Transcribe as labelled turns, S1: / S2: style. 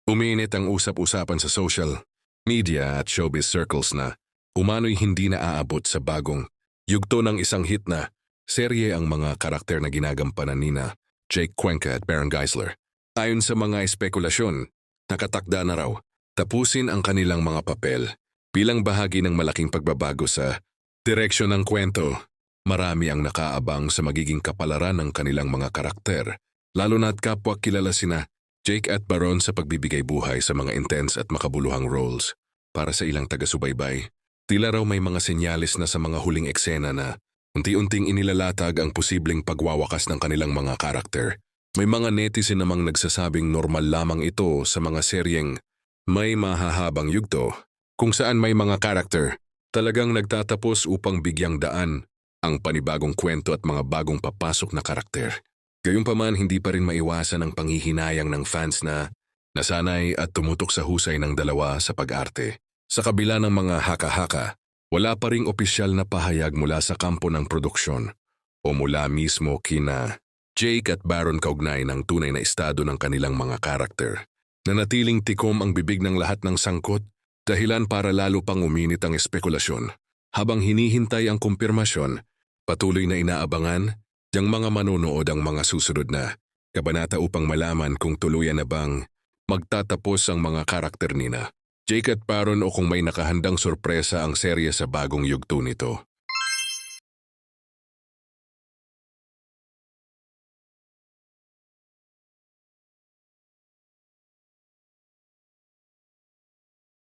S1: Uminit ang usap-usapan sa social media at showbiz circles na umano'y hindi na aabot sa bagong yugto ng isang hit na serye ang mga karakter na ginagampanan nina Jake Cuenca at Baron Geisler. Ayon sa mga espekulasyon, nakatakda na raw tapusin ang kanilang mga papel bilang bahagi ng malaking pagbabago sa direksyon ng kwento. Marami ang nakaabang sa magiging kapalaran ng kanilang mga karakter, lalo na't kapwa kilala sina Jake at Baron sa pagbibigay buhay sa mga intense at makabuluhang roles. Para sa ilang taga-subaybay, tila raw may mga senyales na sa mga huling eksena na unti-unting inilalatag ang posibleng pagwawakas ng kanilang mga karakter. May mga netizen namang nagsasabing normal lamang ito sa mga seryeng may mahahabang yugto, kung saan may mga karakter talagang nagtatapos upang bigyang daan ang panibagong kwento at mga bagong papasok na karakter. Gayunpaman, hindi pa rin maiwasan ang panghihinayang ng fans na nasanay at tumutok sa husay ng dalawa sa pag-arte. Sa kabila ng mga haka-haka, wala pa ring opisyal na pahayag mula sa kampo ng produksyon o mula mismo kina Jake at Baron kaugnay ng tunay na estado ng kanilang mga karakter. Nanatiling tikom ang bibig ng lahat ng sangkot, dahilan para lalo pang uminit ang espekulasyon. Habang hinihintay ang kumpirmasyon, patuloy na inaabangan ng mga manonood ang mga susunod na kabanata upang malaman kung tuluyan na bang magtatapos ang mga karakter nina Jake at Baron o kung may nakahandang sorpresa ang serye sa bagong yugto nito.